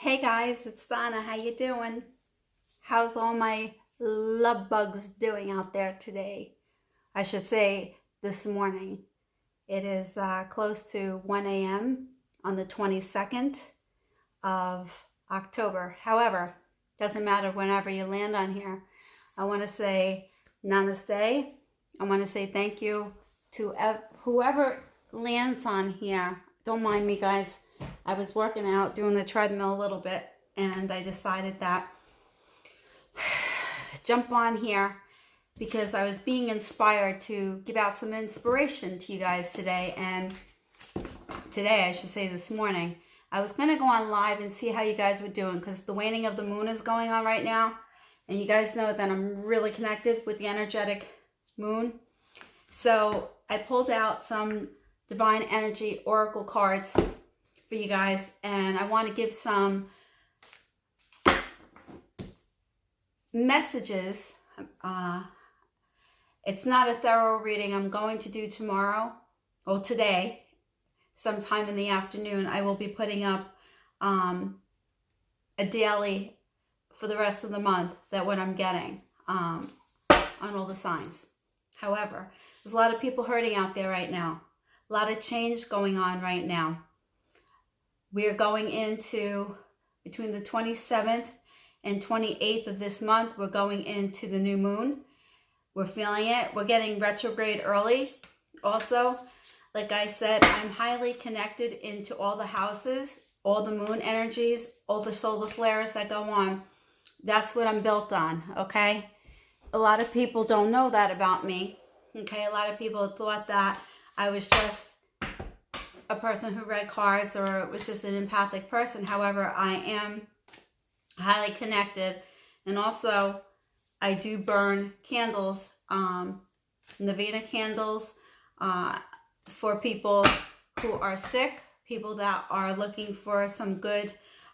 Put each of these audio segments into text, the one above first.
Hey guys, it's Donna. How you doing? How's all my love bugs doing out there today? I should say this morning. It is close to 1 a.m. on the 22nd of October. However, doesn't matter whenever you land on here. I want to say namaste. I want to say thank you to whoever lands on here. Don't mind me, guys. I was working out, doing the treadmill a little bit, and I decided that jump on here because I was being inspired to give out some inspiration to you guys today. And today, I should say this morning, I was going to go on live and see how you guys were doing because the waning of the moon is going on right now. And you guys know that I'm really connected with the energetic moon. So I pulled out some divine energy oracle cards for you guys, and I want to give some messages. It's not a thorough reading. I'm going to do tomorrow or today, sometime in the afternoon. I will be putting up a daily for the rest of the month that what I'm getting on all the signs. However, there's a lot of people hurting out there right now. A lot of change going on right now. We are going into, between the 27th and 28th of this month, we're going into the new moon. We're feeling it. We're getting retrograde early. Also, like I said, I'm highly connected into all the houses, all the moon energies, all the solar flares that go on. That's what I'm built on, okay? A lot of people don't know that about me, okay? A lot of people thought that I was just a person who read cards or was just an empathic person. However, I am highly connected, and also I do burn candles, Novena candles, for people who are sick, people that are looking for some good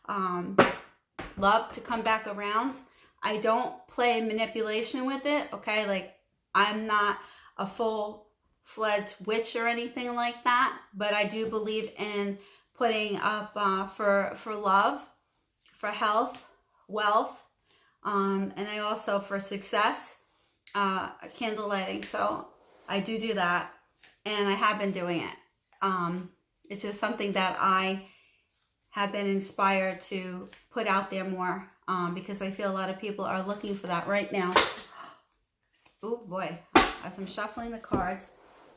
love to come back around. I don't play manipulation with it, okay? Like, I'm not a full-fledged witch or anything like that, but I do believe in putting up for love, for health, wealth, and I also for success, candle lighting. So I do that, and I have been doing it. It's just something that I have been inspired to put out there more, because I feel a lot of people are looking for that right now. Oh boy, as I'm shuffling the cards,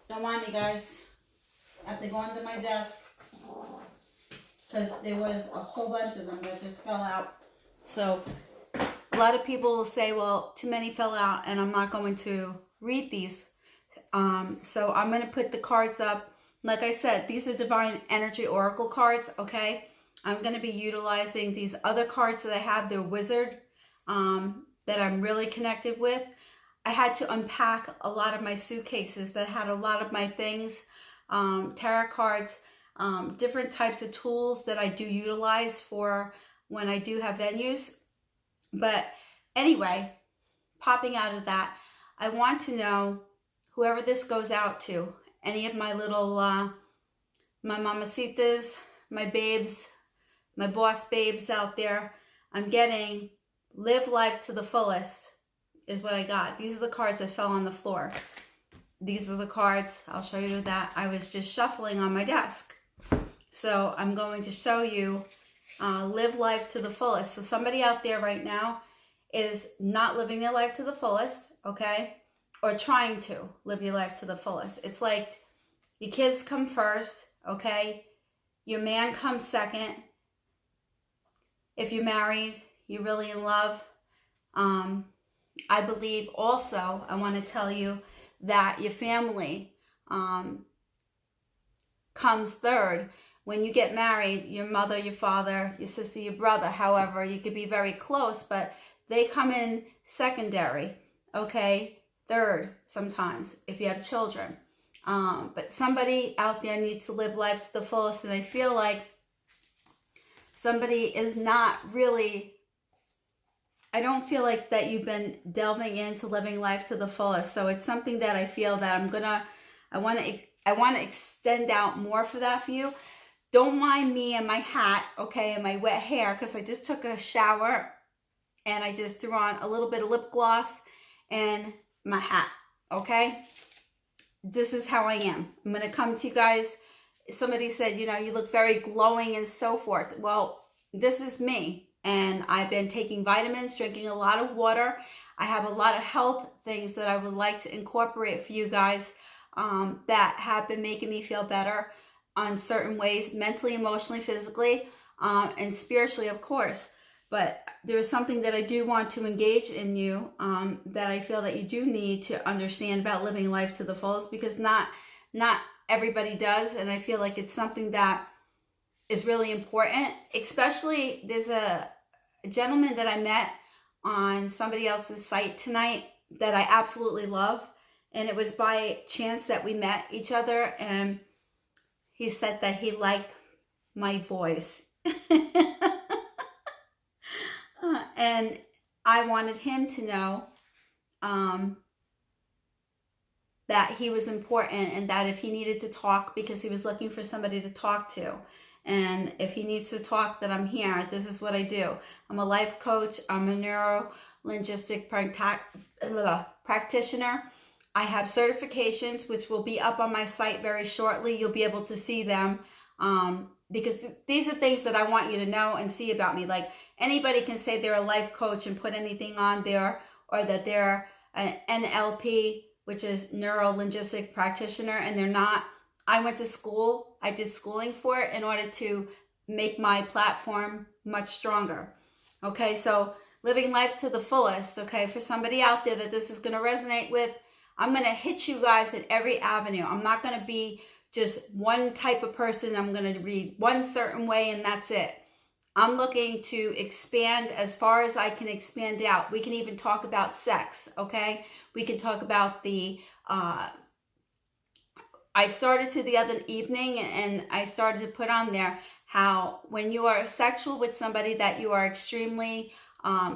don't mind me, guys. I have to go under my desk because there was a whole bunch of them that just fell out. So a lot of people will say, well, too many fell out, and I'm not going to read these. So I'm going to put the cards up. Like I said, these are divine energy oracle cards, okay? I'm going to be utilizing these other cards that I have. They're wizard, that I'm really connected with. I had to unpack a lot of my suitcases that had a lot of my things, tarot cards, different types of tools that I do utilize for when I do have venues. But anyway, popping out of that, I want to know, whoever this goes out to, any of my little, my mamacitas, my babes, my boss babes out there, I'm getting live life to the fullest is what I got. These are the cards that fell on the floor. These are the cards, I'll show you that I was just shuffling on my desk. So I'm going to show you live life to the fullest. So somebody out there right now is not living their life to the fullest, okay? Or trying to live your life to the fullest. It's like your kids come first, okay? Your man comes second. If you're married, you're really in love. I believe also, I want to tell you that your family comes third. When you get married, your mother, your father, your sister, your brother, however, you could be very close, but they come in secondary, okay? Third sometimes, if you have children. But somebody out there needs to live life to the fullest, and I feel like somebody is not really, I don't feel like that you've been delving into living life to the fullest. So it's something that I feel that I want to extend out more for that for you. don't mind me and my hat, okay, and my wet hair, because I just took a shower and I just threw on a little bit of lip gloss and my hat, okay? This is how I am. I'm going to come to you guys. Somebody said, you know, you look very glowing and so forth. Well, this is me. And I've been taking vitamins, drinking a lot of water. I have a lot of health things that I would like to incorporate for you guys that have been making me feel better on certain ways, mentally, emotionally, physically, and spiritually, of course. But there's something that I do want to engage in you that I feel that you do need to understand about living life to the fullest, because not everybody does. And I feel like it's something that is really important. Especially, there's a gentleman that I met on somebody else's site tonight that I absolutely love. And it was by chance that we met each other. And he said that he liked my voice. And I wanted him to know that he was important, and that if he needed to talk, because he was looking for somebody to talk to, and if he needs to talk, that I'm here. This is what I do. I'm a life coach. I'm a neuro-linguistic practitioner. I have certifications, which will be up on my site very shortly. You'll be able to see them because these are things that I want you to know and see about me. Like, anybody can say they're a life coach and put anything on there, or that they're an NLP, which is neuro-linguistic practitioner, and they're not. I went to school. I did schooling for it in order to make my platform much stronger. Okay, so living life to the fullest. Okay, for somebody out there that this is going to resonate with, I'm going to hit you guys at every avenue. I'm not going to be just one type of person. I'm going to read one certain way and that's it. I'm looking to expand as far as I can expand out. We can even talk about sex, okay? We can talk about the, I started to the other evening and I started to put on there how when you are sexual with somebody that you are extremely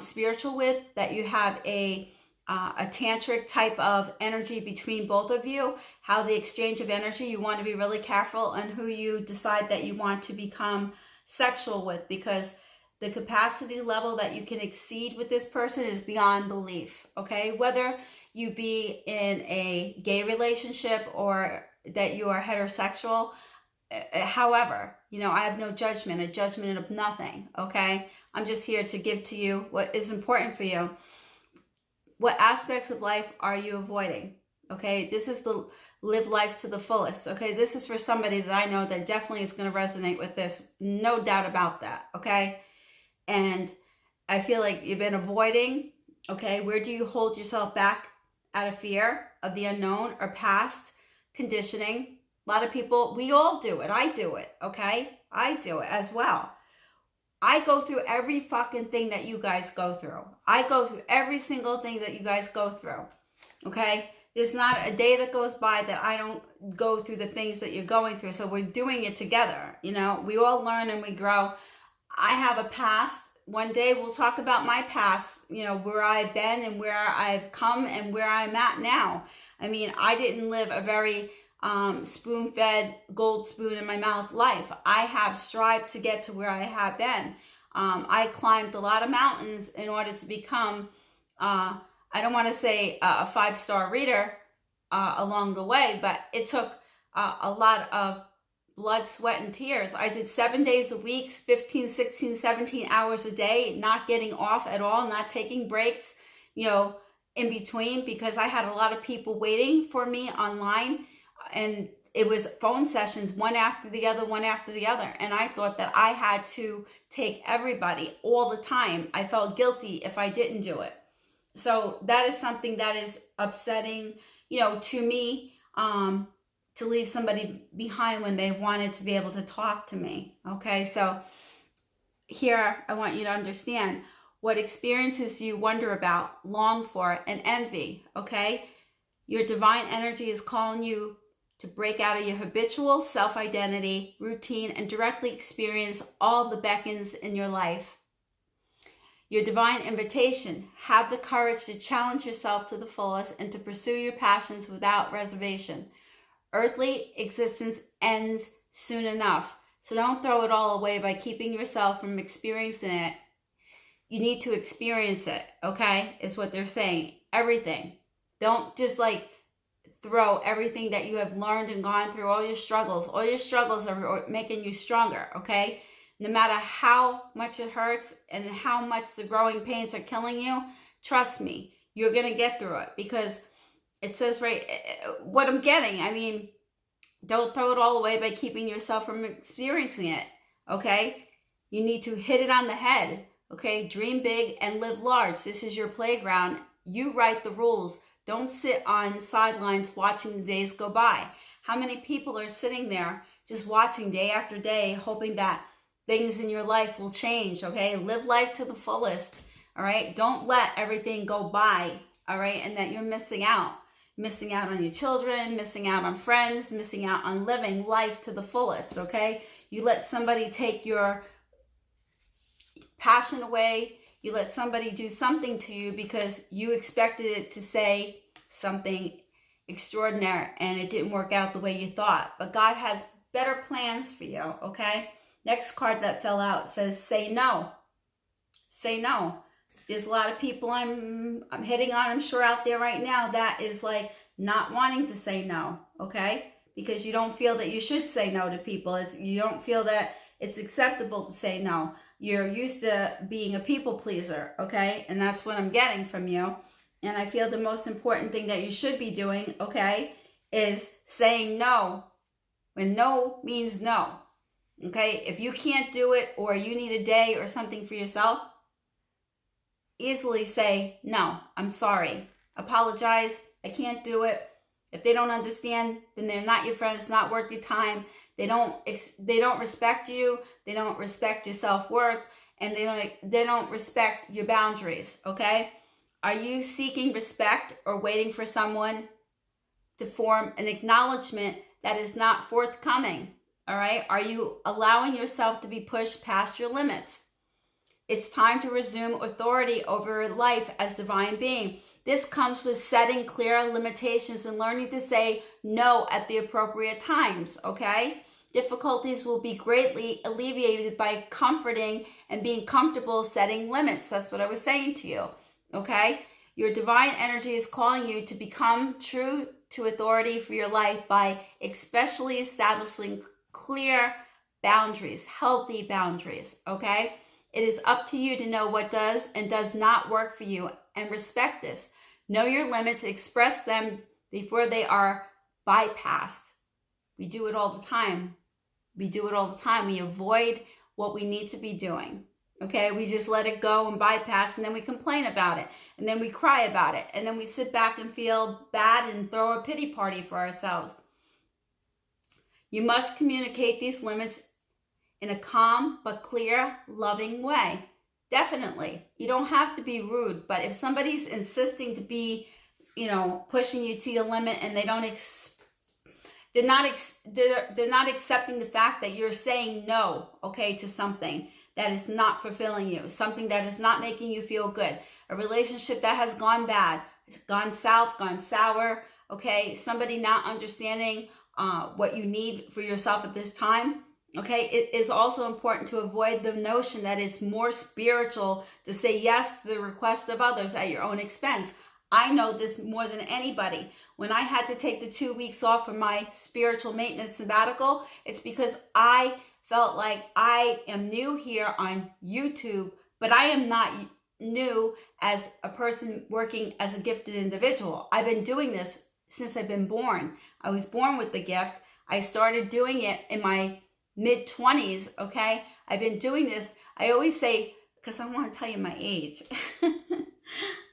spiritual with, that you have a tantric type of energy between both of you, how the exchange of energy, you want to be really careful on who you decide that you want to become sexual with, because the capacity level that you can exceed with this person is beyond belief, okay? Whether you be in a gay relationship or that you are heterosexual, however, you know, I have no judgment, a judgment of nothing, okay? I'm just here to give to you what is important for you. What aspects of life are you avoiding? Okay, this is the live life to the fullest. Okay, this is for somebody that I know that definitely is going to resonate with this. No doubt about that. Okay, and I feel like you've been avoiding. Okay, where do you hold yourself back out of fear of the unknown or past conditioning? A lot of people, we all do it. I do it. Okay, I do it as well. I go through every fucking thing that you guys go through. I go through every single thing that you guys go through. Okay? There's not a day that goes by that I don't go through the things that you're going through. So we're doing it together. You know, we all learn and we grow. I have a past. One day we'll talk about my past, you know, where I've been and where I've come and where I'm at now. I mean, I didn't live a very spoon-fed, gold spoon in my mouth life. I have strived to get to where I have been. I climbed a lot of mountains in order to become, I don't want to say a 5-star reader along the way, but it took a lot of blood, sweat, and tears. I did 7 days a week, 15, 16, 17 hours a day, not getting off at all, not taking breaks, you know, in between, because I had a lot of people waiting for me online. And it was phone sessions, one after the other, one after the other. And I thought that I had to take everybody all the time. I felt guilty if I didn't do it. So that is something that is upsetting, you know, to me, to leave somebody behind when they wanted to be able to talk to me. Okay, so here I want you to understand what experiences do you wonder about, long for, and envy. Okay, your divine energy is calling you to break out of your habitual self-identity, routine, and directly experience all the beckons in your life. Your divine invitation, have the courage to challenge yourself to the fullest and to pursue your passions without reservation. Earthly existence ends soon enough, So don't throw it all away by keeping yourself from experiencing it. You need to experience it, okay? Is what they're saying. Everything. Don't just like throw everything that you have learned and gone through, all your struggles. All your struggles are making you stronger, okay? No matter how much it hurts and how much the growing pains are killing you, trust me, you're going to get through it, because it says right, what I'm getting, I mean, don't throw it all away by keeping yourself from experiencing it, okay? You need to hit it on the head, okay? Dream big and live large. This is your playground. You write the rules. Don't sit on sidelines watching the days go by. How many people are sitting there just watching day after day, hoping that things in your life will change, okay? Live life to the fullest, all right? Don't let everything go by, all right? And that you're missing out on your children, missing out on friends, missing out on living life to the fullest, okay? You let somebody take your passion away. You let somebody do something to you because you expected it to say something extraordinary and it didn't work out the way you thought. But God has better plans for you, okay? Next card that fell out says, say no. Say no. There's a lot of people I'm hitting on, I'm sure, out there right now that is like not wanting to say no, okay? Because you don't feel that you should say no to people. You don't feel that it's acceptable to say no. You're used to being a people pleaser, okay? And that's what I'm getting from you. And I feel the most important thing that you should be doing, okay, is saying no when no means no, okay? If you can't do it or you need a day or something for yourself, easily say, no, I'm sorry. Apologize. I can't do it. If they don't understand, then they're not your friend. It's not worth your time. They don't respect you. They don't respect your self-worth, and they don't respect your boundaries, okay? Are you seeking respect or waiting for someone to form an acknowledgement that is not forthcoming, all right? Are you allowing yourself to be pushed past your limits? It's time to resume authority over life as divine being. This comes with setting clear limitations and learning to say no at the appropriate times, okay? Difficulties will be greatly alleviated by comforting and being comfortable setting limits. That's what I was saying to you, okay? Your divine energy is calling you to become true to authority for your life by especially establishing clear boundaries, healthy boundaries, okay? It is up to you to know what does and does not work for you and respect this. Know your limits, express them before they are bypassed. We do it all the time. We do it all the time. We avoid what we need to be doing. Okay, we just let it go and bypass, and then we complain about it, and then we cry about it, and then we sit back and feel bad and throw a pity party for ourselves. You must communicate these limits in a calm but clear, loving way. Definitely. You don't have to be rude, but if somebody's insisting to be, pushing you to your limit, and they're not accepting the fact that you're saying no, okay, to something that is not fulfilling you, something that is not making you feel good, a relationship that has gone bad, gone south, gone sour, okay, somebody not understanding what you need for yourself at this time, okay, it is also important to avoid the notion that it's more spiritual to say yes to the requests of others at your own expense. I know this more than anybody. When I had to take the 2 weeks off for my spiritual maintenance sabbatical, it's because I felt like I am new here on YouTube, but I am not new as a person working as a gifted individual. I've been doing this since I've been born. I was born with the gift. I started doing it in my mid-20s, okay? I've been doing this. I always say, because I want to tell you my age.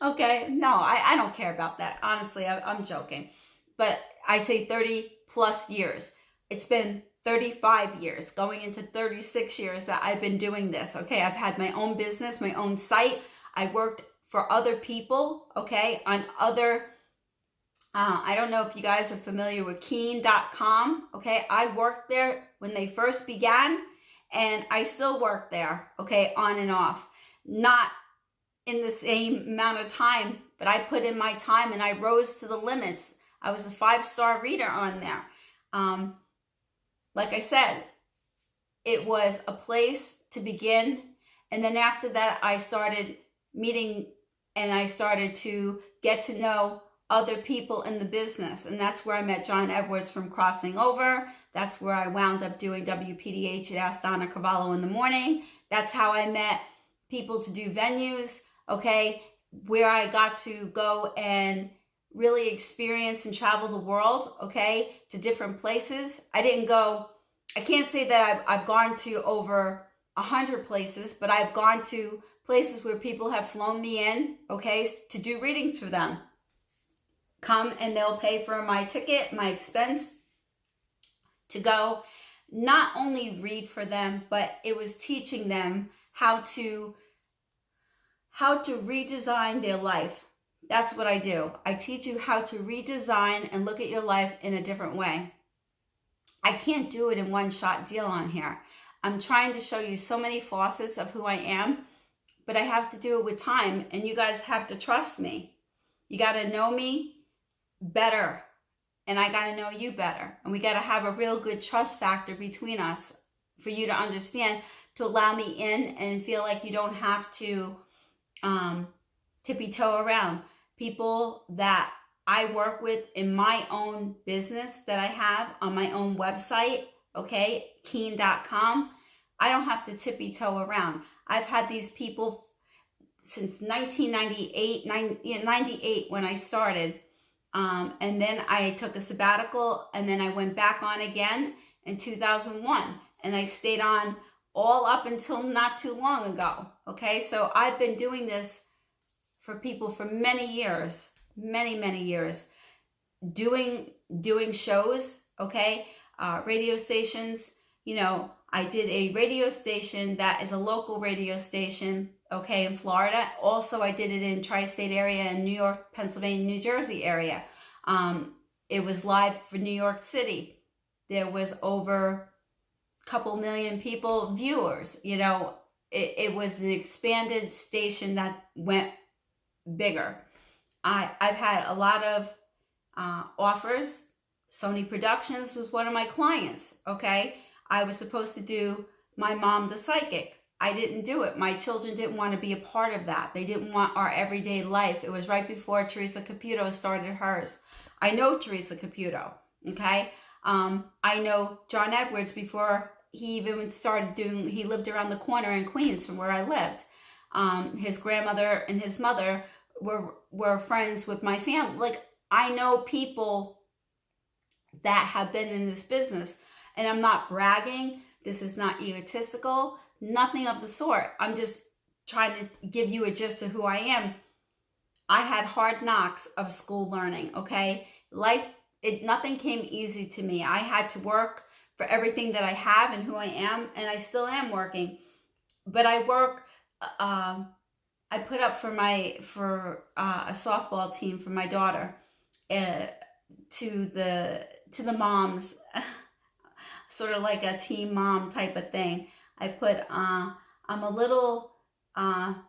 Okay, no, I don't care about that. Honestly, I'm joking. But I say 30 plus years. It's been 35 years, going into 36 years that I've been doing this, okay? I've had my own business, my own site. I worked for other people, okay, on other, I don't know if you guys are familiar with Keen.com, okay? I worked there when they first began, and I still work there, okay, on and off. Not in the same amount of time, but I put in my time and I rose to the limits. I was a 5-star reader on there. Like I said, it was a place to begin. And then after that, I started meeting and I started to get to know other people in the business. And that's where I met John Edwards from Crossing Over. That's where I wound up doing WPDH at Ask Donna Carvalho in the morning. That's how I met people to do venues, okay, where I got to go and really experience and travel the world, okay, to different places. I can't say that I've gone to over 100 places, but I've gone to places where people have flown me in, okay, to do readings for them. Come and they'll pay for my ticket, my expense to go, not only read for them, but it was teaching them how to redesign their life. That's what I do. I teach you how to redesign and look at your life in a different way. I can't do it in one shot deal on here. I'm trying to show you so many facets of who I am, but I have to do it with time, and you guys have to trust me. You got to know me better, and I got to know you better, and we got to have a real good trust factor between us for you to understand, to allow me in and feel like you don't have to tippy-toe around. People that I work with in my own business that I have on my own website, okay, keen.com, I don't have to tippy-toe around. I've had these people since 1998, 98 when I started. And then I took a sabbatical, and then I went back on again in 2001. And I stayed on all up until not too long ago. Okay, so I've been doing this for people for many years, many years, doing shows, okay, radio stations. You know, I did a radio station that is a local radio station, okay, in Florida. Also, I did it in tri-state area in New York, Pennsylvania, New Jersey area. It was live for New York City. There was over a couple million people, viewers. You know, it was an expanded station that went bigger. I've had a lot of offers. Sony Productions was one of my clients, okay? I was supposed to do My Mom the Psychic. I didn't do it. My children didn't want to be a part of that. They didn't want our everyday life. It was right before Teresa Caputo started hers. I know Teresa Caputo, okay? I know John Edwards before he even started doing, he lived around the corner in Queens from where I lived. His grandmother and his mother were friends with my family. Like, I know people that have been in this business, and I'm not bragging. This is not egotistical, nothing of the sort. I'm just trying to give you a gist of who I am. I had hard knocks of school learning, okay? Nothing came easy to me. I had to work for everything that I have and who I am, and I still am working. But I work, I put up for a softball team for my daughter, to the moms, sort of like a team mom type of thing. I put, I'm a little I'm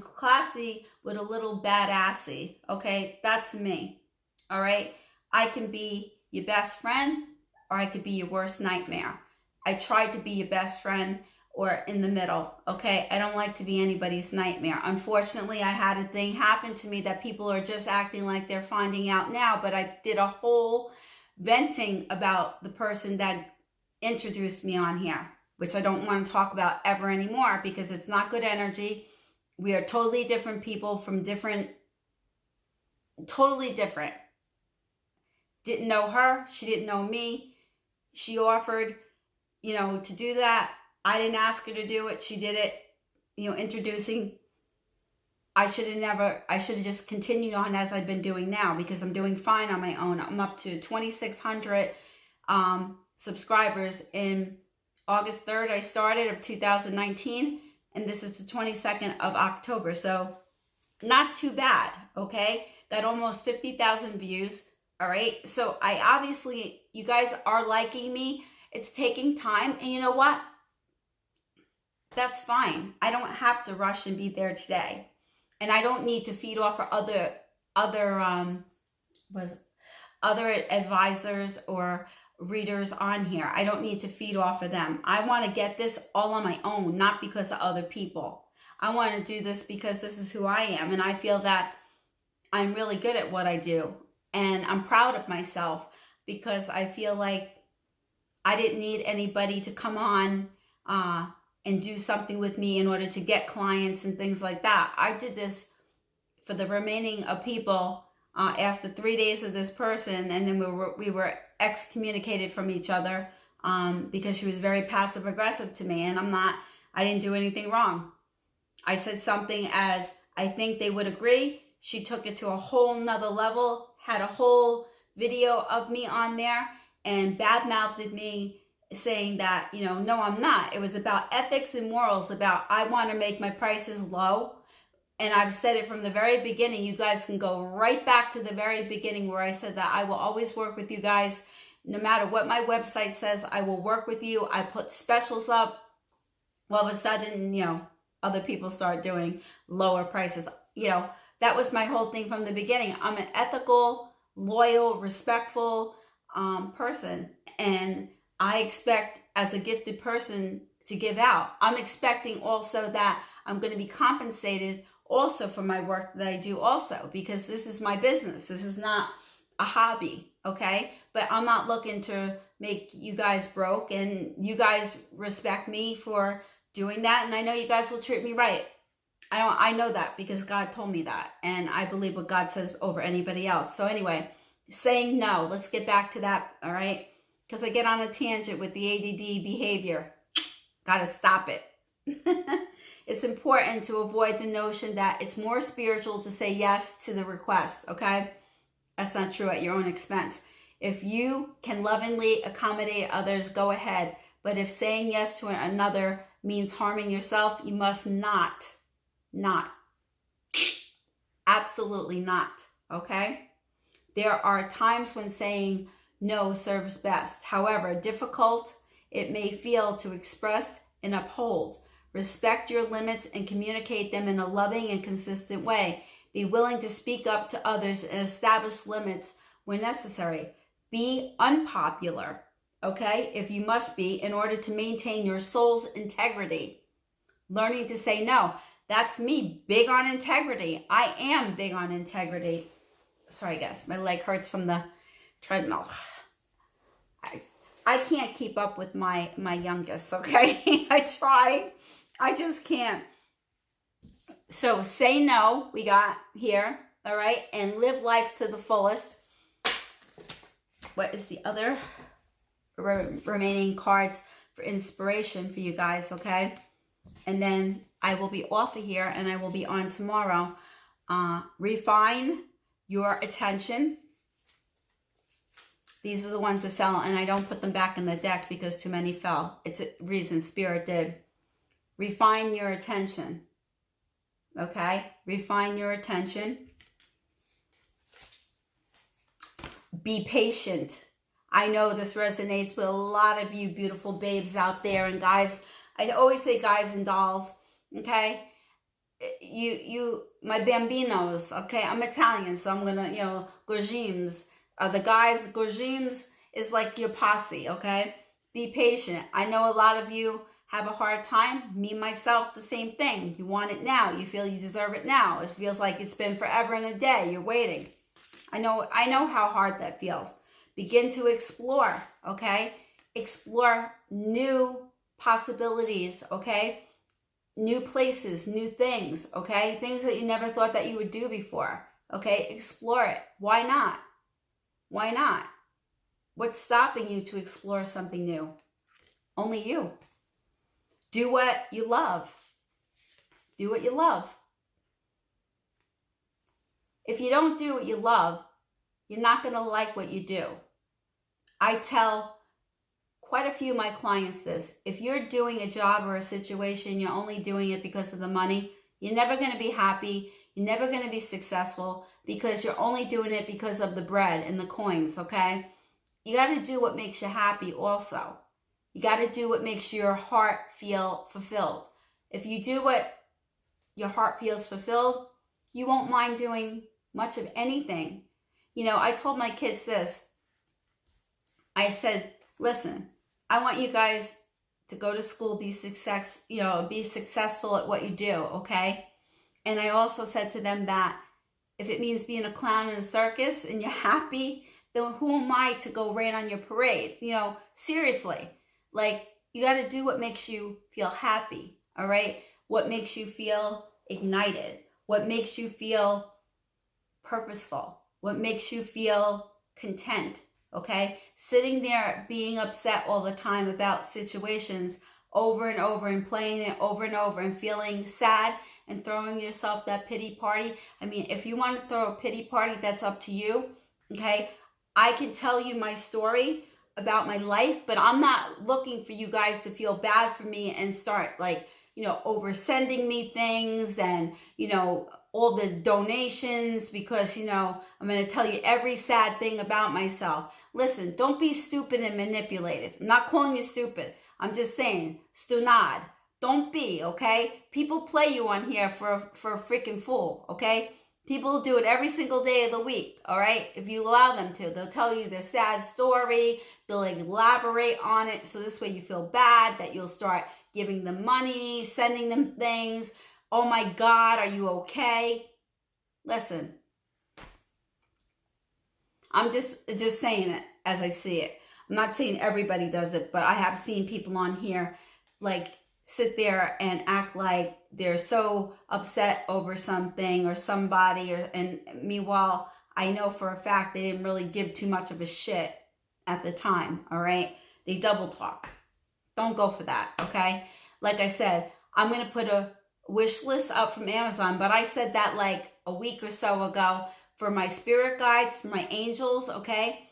classy with a little badassy. Okay, that's me. All right, I can be your best friend, or I could be your worst nightmare. I try to be your best friend, or in the middle. Okay, I don't like to be anybody's nightmare. Unfortunately, I had a thing happen to me that people are just acting like they're finding out now, but I did a whole venting about the person that introduced me on here, which I don't want to talk about ever anymore because it's not good energy. We are totally different people from totally different. Didn't know her. She didn't know me. She offered, to do that. I didn't ask her to do it. She did it, introducing. I should have just continued on as I've been doing now, because I'm doing fine on my own. I'm up to 2,600 subscribers. In August 3rd, I started of 2019, and this is the 22nd of October. So not too bad, okay? Got almost 50,000 views, all right? So you guys are liking me. It's taking time, and you know what? That's fine. I don't have to rush and be there today. And I don't need to feed off for other advisors or readers on here. I don't need to feed off of them. I want to get this all on my own, not because of other people. I want to do this because this is who I am, and I feel that I'm really good at what I do, and I'm proud of myself because I feel like I didn't need anybody to come on and do something with me in order to get clients and things like that. I did this for the remaining of people after 3 days of this person, and then we were excommunicated from each other because she was very passive aggressive to me, and I didn't do anything wrong. I said something as, I think they would agree. She took it to a whole nother level, had a whole video of me on there, and badmouthed me, saying that, no, I'm not. It was about ethics and morals, about I want to make my prices low. And I've said it from the very beginning. You guys can go right back to the very beginning where I said that I will always work with you guys. No matter what my website says, I will work with you. I put specials up. All of a sudden, other people start doing lower prices. That was my whole thing from the beginning. I'm an ethical, loyal, respectful person. And I expect, as a gifted person, to give out. I'm expecting also that I'm going to be compensated also for my work that I do also, because this is my business. This is not a hobby, okay? But I'm not looking to make you guys broke, and you guys respect me for doing that, and I know you guys will treat me right. I know that because God told me that, and I believe what God says over anybody else. So anyway, saying no, let's get back to that, all right? Because I get on a tangent with the ADD behavior. Gotta stop it. It's important to avoid the notion that it's more spiritual to say yes to the request, okay? That's not true at your own expense. If you can lovingly accommodate others, go ahead. But if saying yes to another means harming yourself, you must not. Absolutely not, okay? There are times when saying no serves best. However difficult it may feel to express and uphold, respect your limits and communicate them in a loving and consistent way. Be willing to speak up to others and establish limits when necessary. Be unpopular, okay, if you must be, in order to maintain your soul's integrity. Learning to say no. That's me, big on integrity. I am big on integrity. Sorry, guys, my leg hurts from the treadmill. I can't keep up with my youngest, okay? I try. I just can't. So say no, we got here, all right? And live life to the fullest. What is the other remaining cards for inspiration for you guys, okay? And then I will be off of here and I will be on tomorrow. Refine your attention. These are the ones that fell, and I don't put them back in the deck because too many fell. It's a reason Spirit did. Refine your attention. Okay? Refine your attention. Be patient. I know this resonates with a lot of you beautiful babes out there, and guys. I always say guys and dolls. Okay? My bambinos. Okay? I'm Italian, so I'm gonna, gorgimes. The guys, gorgimes is like your posse, okay? Be patient. I know a lot of you have a hard time. Me, myself, the same thing. You want it now. You feel you deserve it now. It feels like it's been forever and a day. You're waiting. I know how hard that feels. Begin to explore, okay? Explore new possibilities, okay? New places, new things, okay? Things that you never thought that you would do before, okay? Explore it. Why not? Why not? What's stopping you to explore something new? Only you. Do what you love. Do what you love. If you don't do what you love, you're not going to like what you do. I tell quite a few of my clients this. If you're doing a job or a situation, you're only doing it because of the money, you're never going to be happy. You're never going to be successful because you're only doing it because of the bread and the coins, okay? You got to do what makes you happy also. You got to do what makes your heart feel fulfilled. If you do what your heart feels fulfilled, you won't mind doing much of anything. I told my kids this. I said, listen, I want you guys to go to school, be successful at what you do, okay? And I also said to them that if it means being a clown in a circus and you're happy, then who am I to go rain on your parade? Seriously, like, you got to do what makes you feel happy, all right? What makes you feel ignited? What makes you feel purposeful? What makes you feel content, okay? Sitting there being upset all the time about situations over and over and playing it over and over and feeling sad and throwing yourself that pity party. I mean, if you want to throw a pity party, that's up to you, okay? I can tell you my story about my life, but I'm not looking for you guys to feel bad for me and start over sending me things and, all the donations because, I'm going to tell you every sad thing about myself. Listen, don't be stupid and manipulated. I'm not calling you stupid. I'm just saying, stunad. Don't be, okay? People play you on here for a freaking fool, okay? People do it every single day of the week, all right? If you allow them to, they'll tell you their sad story. They'll elaborate on it. So this way you feel bad that you'll start giving them money, sending them things. Oh my God, are you okay? Listen, I'm just saying it as I see it. I'm not saying everybody does it, but I have seen people on here sit there and act like they're so upset over something or somebody, and meanwhile, I know for a fact they didn't really give too much of a shit at the time, all right? They double talk. Don't go for that, okay? Like I said, I'm going to put a wish list up from Amazon, but I said that a week or so ago for my spirit guides, for my angels, okay?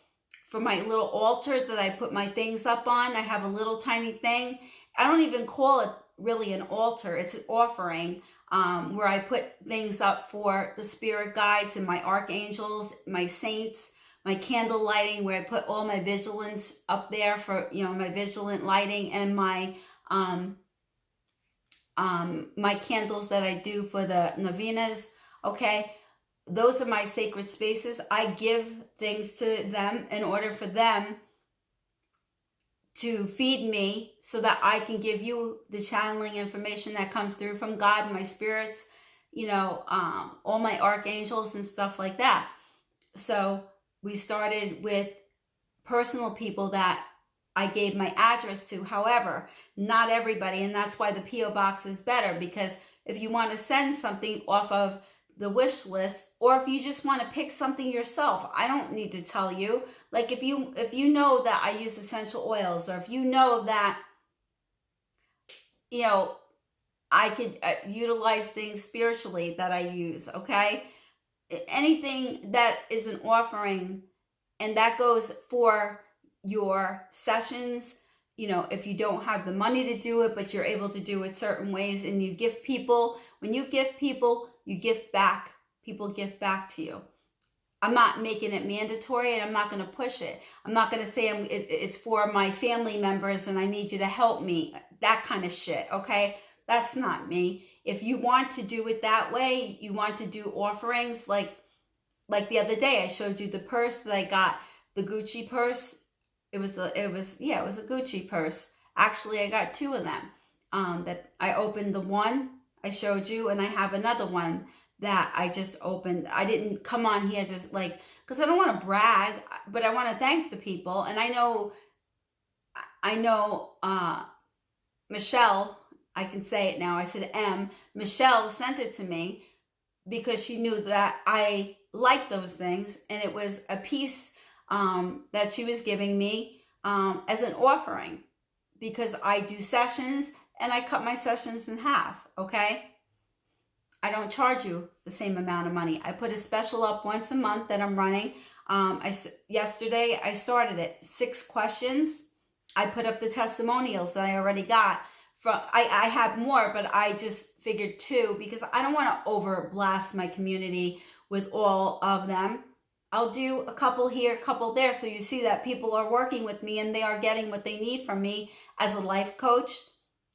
For my little altar that I put my things up on, I have a little tiny thing. I don't even call it really an altar. It's an offering where I put things up for the spirit guides and my archangels, my saints, my candle lighting, where I put all my vigilance up there for, my vigilant lighting, and my my candles that I do for the novenas, okay? Those are my sacred spaces. I give things to them in order for them to feed me so that I can give you the channeling information that comes through from God and my spirits, all my archangels and stuff like that. So we started with personal people that I gave my address to. However, not everybody, and that's why the P.O. box is better, because if you want to send something off of the wish list, or if you just want to pick something yourself, I don't need to tell you. Like if you know that I use essential oils, or if you know that I could utilize things spiritually that I use, okay? Anything that is an offering, and that goes for your sessions, if you don't have the money to do it, but you're able to do it certain ways, and you give people, when you give people, you give back. People give back to you. I'm not making it mandatory, and I'm not going to push it. I'm not going to say it's for my family members and I need you to help me. That kind of shit, okay? That's not me. If you want to do it that way, you want to do offerings, like the other day I showed you the purse that I got, the Gucci purse. It was a Gucci purse. Actually, I got two of them. That I opened the one I showed you, and I have another one that I just opened. I didn't come on here just because I don't want to brag, but I want to thank the people. And I know Michelle, I can say it now, I said Michelle sent it to me because she knew that I liked those things, and it was a piece that she was giving me as an offering, because I do sessions and I cut my sessions in half, okay? I don't charge you the same amount of money. I put a special up once a month that I'm running. Yesterday I started it, 6 questions. I put up the testimonials that I already got. I have more, but I just figured 2 because I don't want to over blast my community with all of them. I'll do a couple here, a couple there, so you see that people are working with me and they are getting what they need from me as a life coach,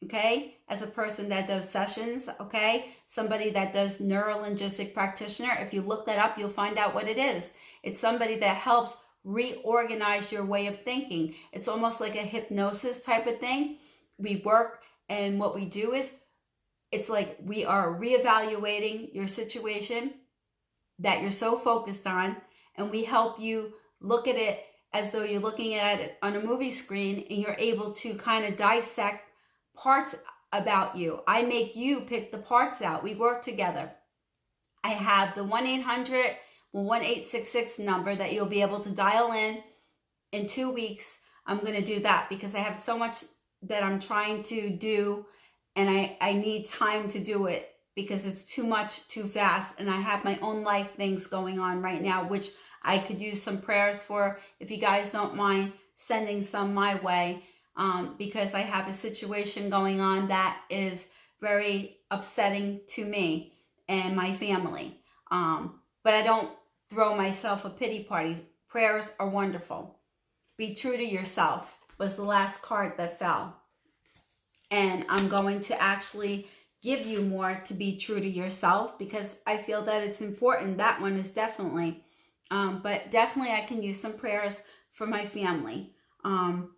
okay? As a person that does sessions, okay? Somebody that does neuro-linguistic practitioner. If you look that up, you'll find out what it is. It's somebody that helps reorganize your way of thinking. It's almost like a hypnosis type of thing. We work, and what we do is, it's like we are reevaluating your situation that you're so focused on, and we help you look at it as though you're looking at it on a movie screen, and you're able to kind of dissect parts about you. I make you pick the parts out. We work together. I have the 1-866 number that you'll be able to dial in 2 weeks. I'm going to do that because I have so much that I'm trying to do, and I need time to do it because it's too much too fast, and I have my own life things going on right now, which I could use some prayers for. If you guys don't mind sending some my way, because I have a situation going on that is very upsetting to me and my family. But I don't throw myself a pity party. Prayers are wonderful. Be true to yourself was the last card that fell. And I'm going to actually give you more to be true to yourself because I feel that it's important. That one is definitely. But definitely I can use some prayers for my family. And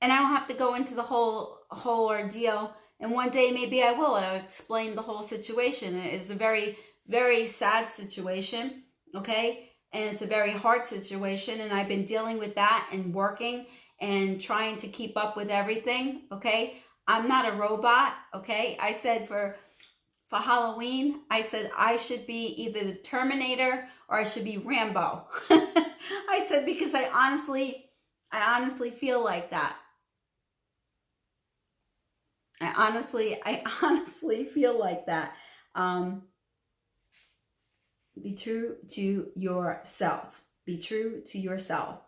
I don't have to go into the whole ordeal. And one day maybe I will. I'll explain the whole situation. It is a very, very sad situation, okay? And it's a very hard situation. And I've been dealing with that and working and trying to keep up with everything, okay? I'm not a robot, okay? I said for Halloween, I said I should be either the Terminator or I should be Rambo. I said because I honestly feel like that. I honestly feel like that. Be true to yourself. Be true to yourself.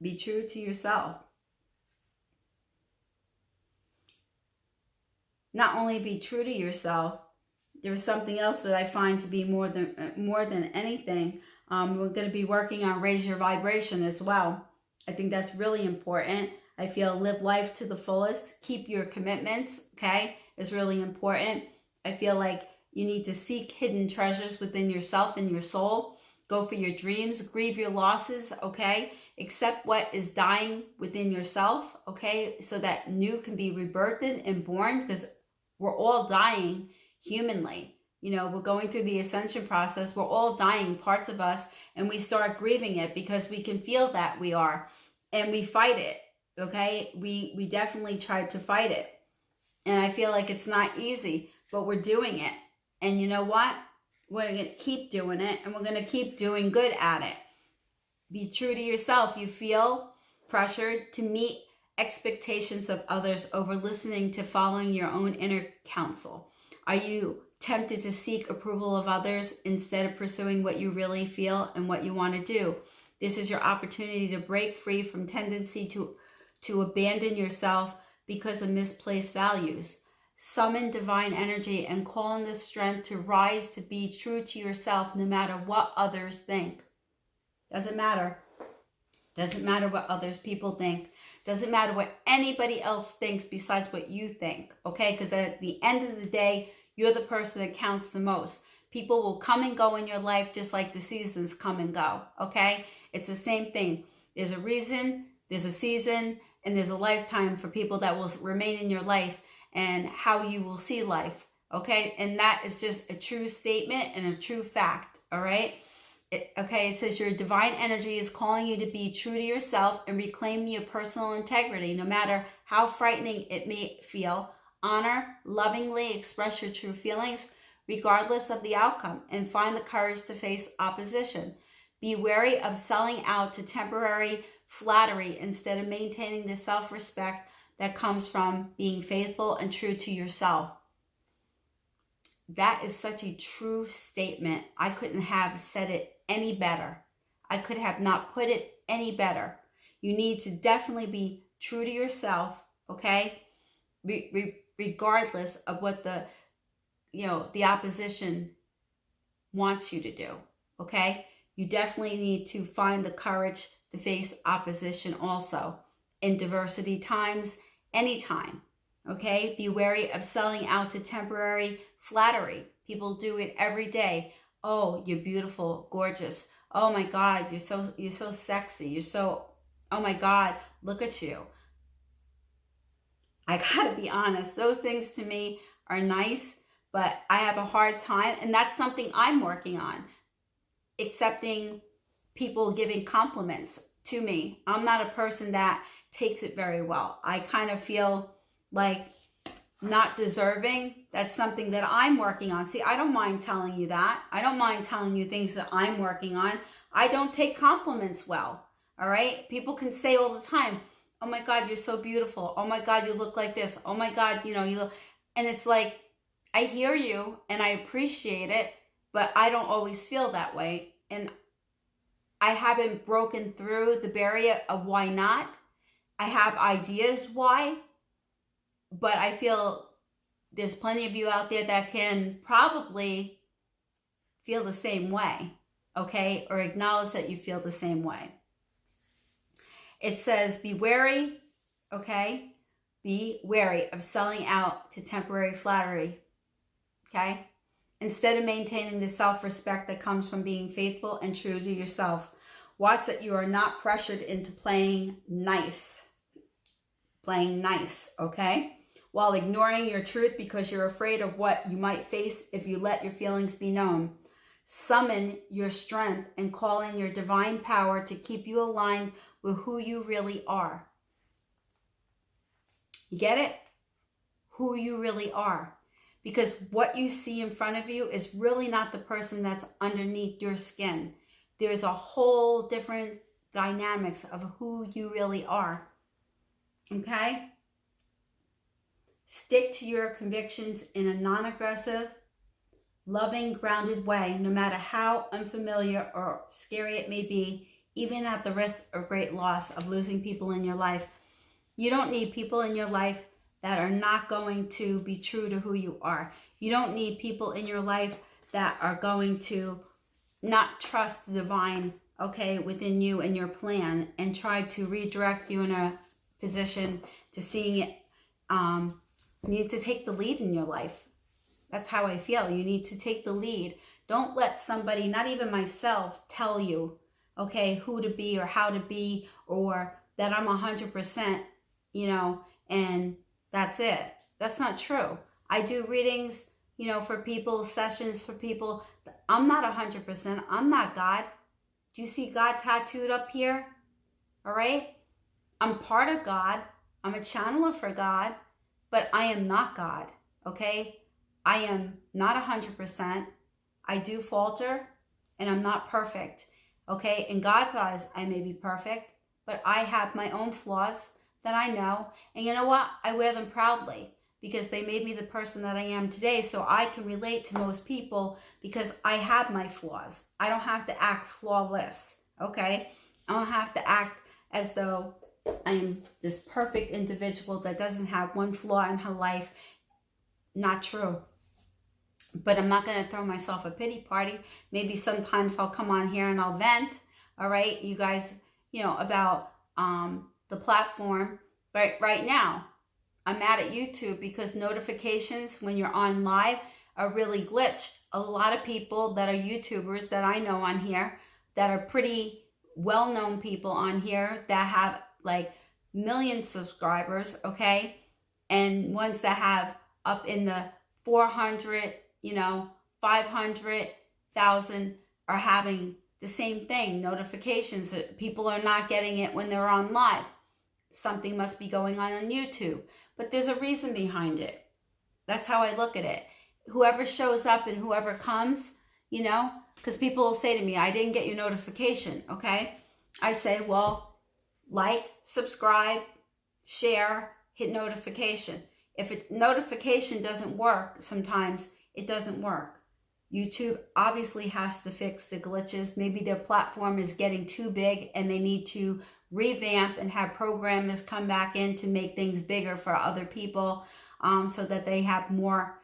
Be true to yourself. Not only be true to yourself, there's something else that I find to be more than anything. We're going to be working on raise your vibration as well. I think that's really important. I feel live life to the fullest. Keep your commitments, okay, is really important. I feel like you need to seek hidden treasures within yourself and your soul. Go for your dreams. Grieve your losses, okay? Accept what is dying within yourself, okay? So that new can be rebirthed and born, because we're all dying humanly. You know, we're going through the ascension process. We're all dying, parts of us, and we start grieving it because we can feel that we are, and we fight it. Okay, we definitely tried to fight it, and I feel like it's not easy, but we're doing it. And you know what? We're going to keep doing it, and we're going to keep doing good at it. Be true to yourself. You feel pressured to meet expectations of others over listening to following your own inner counsel. Are you tempted to seek approval of others instead of pursuing what you really feel and what you want to do? This is your opportunity to break free from tendency to abandon yourself because of misplaced values. Summon divine energy and call in the strength to rise to be true to yourself no matter what others think. Doesn't matter. Doesn't matter what others people think. Doesn't matter what anybody else thinks besides what you think, okay? Because at the end of the day, you're the person that counts the most. People will come and go in your life just like the seasons come and go, okay? It's the same thing. There's a reason, there's a season, and there's a lifetime for people that will remain in your life and how you will see life, okay? And that is just a true statement and a true fact, all right? It says your divine energy is calling you to be true to yourself and reclaim your personal integrity, no matter how frightening it may feel. Honor, lovingly express your true feelings, regardless of the outcome, and find the courage to face opposition. Be wary of selling out to temporary flattery instead of maintaining the self-respect that comes from being faithful and true to yourself. That is such a true statement. I couldn't have said it any better. I could have not put it any better. You need to definitely be true to yourself, okay? Regardless of what the opposition wants you to do, okay? You definitely need to find the courage to face opposition also in diversity times, anytime, okay? Be wary of selling out to temporary flattery. People do it every day. oh, you're beautiful, gorgeous. Oh my God, you're so sexy. You're so, oh my God, look at you. I gotta be honest, those things to me are nice, but I have a hard time, and that's something I'm working on, accepting people giving compliments to me. I'm not a person that takes it very well. I kind of feel like not deserving. That's something that I'm working on. See, I don't mind telling you that. I don't mind telling you things that I'm working on. I don't take compliments well. All right. People can say all the time, oh my God, you're so beautiful. Oh my God, you look like this. Oh my God, you look, and it's like, I hear you and I appreciate it, but I don't always feel that way. And I haven't broken through the barrier of why not. I have ideas why, but I feel there's plenty of you out there that can probably feel the same way, okay? Or acknowledge that you feel the same way. It says, be wary, okay? Be wary of selling out to temporary flattery, okay? Instead of maintaining the self-respect that comes from being faithful and true to yourself. Watch that you are not pressured into playing nice, okay? While ignoring your truth because you're afraid of what you might face if you let your feelings be known. Summon your strength and call in your divine power to keep you aligned with who you really are. You get it? Who you really are. Because what you see in front of you is really not the person that's underneath your skin. There's a whole different dynamics of who you really are. Okay? Stick to your convictions in a non-aggressive, loving, grounded way, no matter how unfamiliar or scary it may be, even at the risk of great loss of losing people in your life. You don't need people in your life that are not going to be true to who you are. You don't need people in your life that are going to not trust the divine, okay, within you and your plan, and try to redirect you in a position to seeing it. You need to take the lead in your life. That's how I feel. You need to take the lead. Don't let somebody, not even myself, tell you, okay, who to be or how to be, or that I'm 100%, and that's it. That's not true. I do readings, for people, sessions for people. I'm not 100%. I'm not God. Do you see God tattooed up here? All right? I'm part of God. I'm a channeler for God, but I am not God, okay? I am not 100%. I do falter, and I'm not perfect, okay? In God's eyes, I may be perfect, but I have my own flaws that I know, and you know what? I wear them proudly because they made me the person that I am today, so I can relate to most people because I have my flaws. I don't have to act flawless, okay? I don't have to act as though I'm this perfect individual that doesn't have one flaw in her life. Not true. But I'm not going to throw myself a pity party. Maybe sometimes I'll come on here and I'll vent, all right, you guys, about the platform. Right now, I'm mad at YouTube because notifications when you're on live are really glitched. A lot of people that are YouTubers that I know on here that are pretty well-known people on here that have like million subscribers, okay? And ones that have up in the 400, 500,000 are having the same thing, notifications. People are not getting it when they're on live. Something must be going on YouTube. But there's a reason behind it. That's how I look at it. Whoever shows up and whoever comes, because people will say to me, I didn't get your notification, okay? I say, well, like, subscribe, share, hit notification. If a notification doesn't work, sometimes it doesn't work. YouTube obviously has to fix the glitches. Maybe their platform is getting too big and they need to revamp and have programmers come back in to make things bigger for other people so that they have more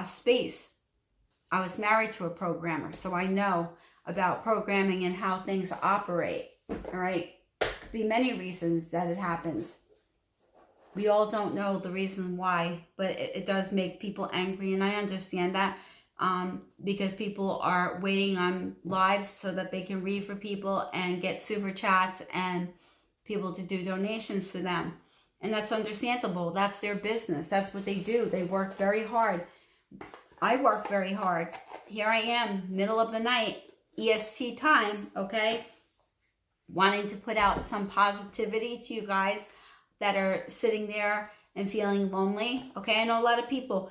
space. I was married to a programmer, so I know about programming and how things operate, all right? Could be many reasons that it happens. We all don't know the reason why, but it does make people angry, and I understand that. because people are waiting on lives so that they can read for people and get super chats and people to do donations to them. And that's understandable. That's their business. That's what they do. They work very hard. I work very hard. Here I am, middle of the night, EST time, okay? Wanting to put out some positivity to you guys that are sitting there and feeling lonely. Okay, I know a lot of people,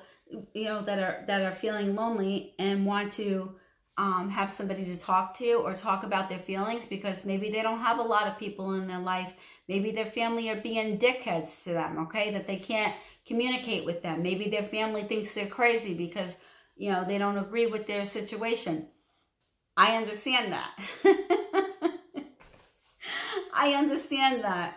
you know, that are feeling lonely and want to have somebody to talk to or talk about their feelings, because maybe they don't have a lot of people in their life. Maybe their family are being dickheads to them, okay, that they can't communicate with them. Maybe their family thinks they're crazy because, you know, they don't agree with their situation. I understand that. I understand that.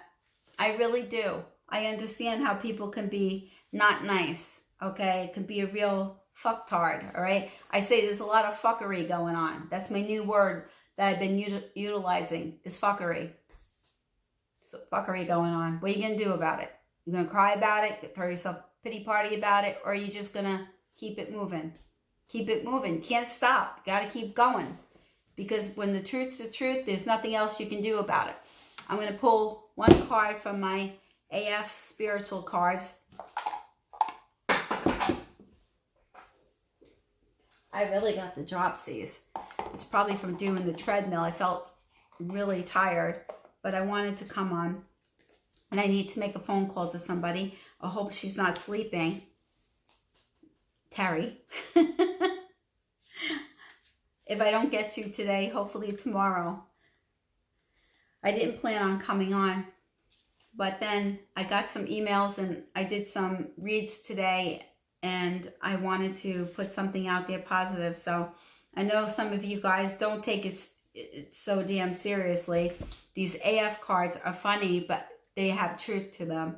I really do. I understand how people can be not nice, okay? It can be a real fucktard, all right? I say there's a lot of fuckery going on. That's my new word that I've been utilizing, is fuckery. So fuckery going on. What are you going to do about it? You're going to cry about it, throw yourself a pity party about it, or are you just going to keep it moving? Keep it moving. Can't stop. Got to keep going. Because when the truth's the truth, there's nothing else you can do about it. I'm going to pull one card from my AF spiritual cards. I really got the dropsies. It's probably from doing the treadmill. I felt really tired, but I wanted to come on. And I need to make a phone call to somebody. I hope she's not sleeping. Terry. If I don't get you today, hopefully tomorrow. I didn't plan on coming on, but then I got some emails and I did some reads today, and I wanted to put something out there positive. So I know some of you guys don't take it so damn seriously. These AF cards are funny, but they have truth to them.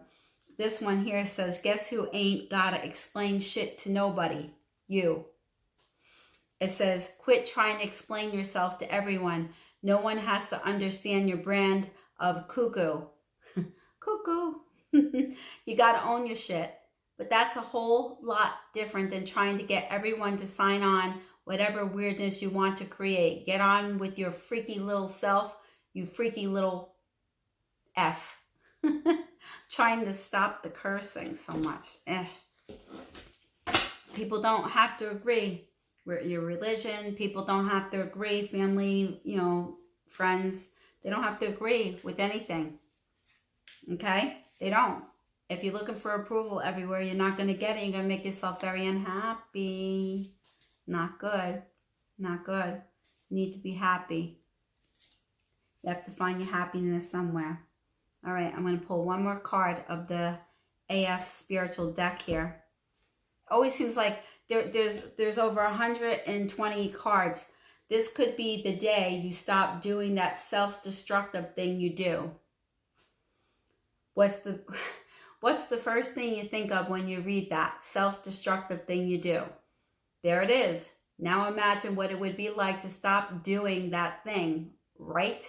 This one here says, guess who ain't gotta explain shit to nobody? You. It says, quit trying to explain yourself to everyone. No one has to understand your brand of cuckoo. Cuckoo. You got to own your shit. But that's a whole lot different than trying to get everyone to sign on whatever weirdness you want to create. Get on with your freaky little self, you freaky little F. Trying to stop the cursing so much. People don't have to agree. Your religion, people don't have to agree. Family, you know, friends, they don't have to agree with anything. Okay? They don't. If you're looking for approval everywhere, you're not going to get it. You're going to make yourself very unhappy. Not good. Not good. You need to be happy. You have to find your happiness somewhere. All right, I'm going to pull one more card of the AF spiritual deck here. Always seems like there's over 120 cards. This could be the day you stop doing that self-destructive thing you do. What's the first thing you think of when you read that self-destructive thing you do? There it is. Now imagine what it would be like to stop doing that thing, right?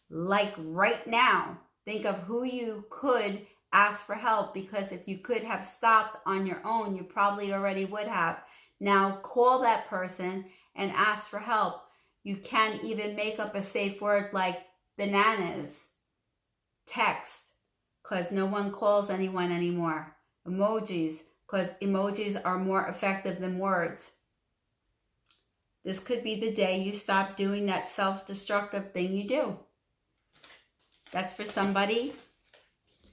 Like right now. Think of who you could ask for help, because if you could have stopped on your own, you probably already would have. Now call that person and ask for help. You can even make up a safe word like bananas. Text, because no one calls anyone anymore. Emojis, because emojis are more effective than words. This could be the day you stop doing that self-destructive thing you do. That's for somebody.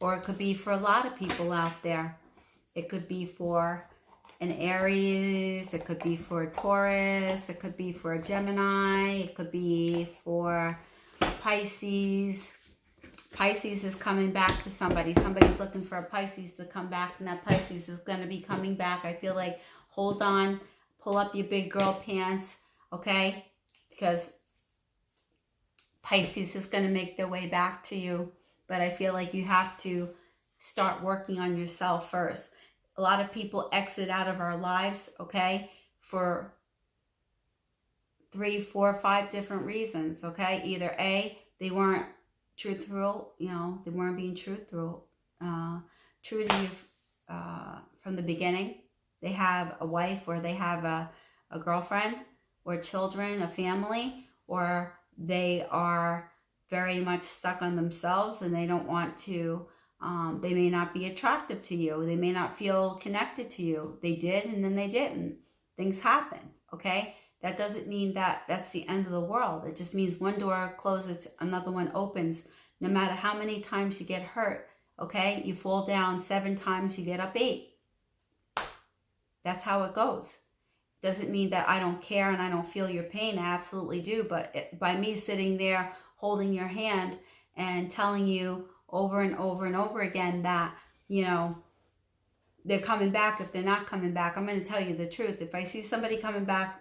Or it could be for a lot of people out there. It could be for an Aries. It could be for a Taurus. It could be for a Gemini. It could be for Pisces. Pisces is coming back to somebody. Somebody's looking for a Pisces to come back, and that Pisces is going to be coming back. I feel like, hold on, pull up your big girl pants, okay? Because Pisces is going to make their way back to you. But I feel like you have to start working on yourself first. A lot of people exit out of our lives, okay, for 3, 4, 5 different reasons, okay? Either A, they weren't truthful, you know, they weren't being truthful, true to you from the beginning. they have a wife, or they have a girlfriend, or children, a family, or they are very much stuck on themselves and they don't want to, they may not be attractive to you. They may not feel connected to you. They did, and then they didn't. Things happen, okay? That doesn't mean that that's the end of the world. It just means one door closes, another one opens. No matter how many times you get hurt, okay? You fall down 7 times, you get up 8. That's how it goes. Doesn't mean that I don't care and I don't feel your pain. I absolutely do. But by me sitting there holding your hand and telling you over and over and over again that, you know, they're coming back. If they're not coming back, I'm going to tell you the truth. If I see somebody coming back,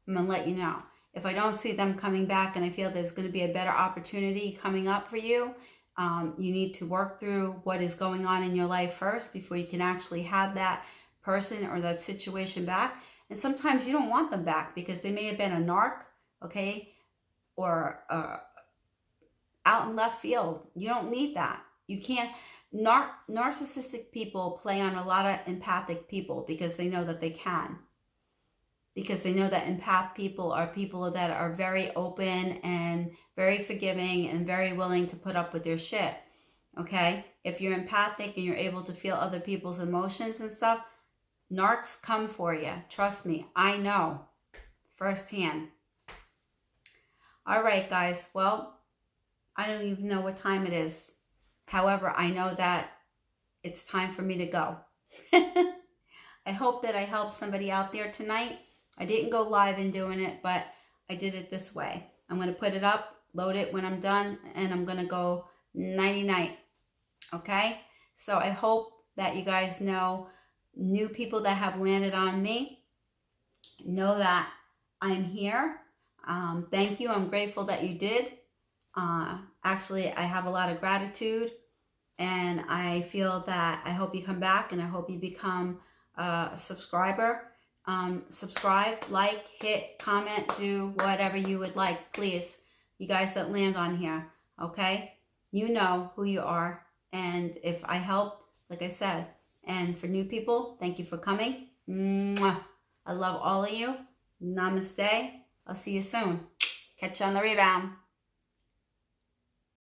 I'm going to let you know. If I don't see them coming back and I feel there's going to be a better opportunity coming up for you, you need to work through what is going on in your life first before you can actually have that person or that situation back. And sometimes you don't want them back because they may have been a narc, okay, or out in left field. You don't need that. You can't. Narcissistic people play on a lot of empathic people because they know that they can. Because they know that empath people are people that are very open and very forgiving and very willing to put up with their shit, okay? If you're empathic and you're able to feel other people's emotions and stuff, narcs come for you. Trust me, I know firsthand. All right, guys. Well, I don't even know what time it is. However, I know that it's time for me to go. I hope that I helped somebody out there tonight. I didn't go live in doing it, but I did it this way. I'm going to put it up, load it when I'm done, and I'm going to go nighty-night. Okay? So I hope that you guys know, new people that have landed on me, know that I'm here. Thank you. I'm grateful that you did. Actually, I have a lot of gratitude, and I feel that I hope you come back, and I hope you become a subscriber. Subscribe, like, hit, comment, do whatever you would like, please. You guys that land on here, okay? You know who you are, and if I helped, like I said, and for new people, thank you for coming. Mwah. I love all of you. Namaste. I'll see you soon. Catch you on the rebound.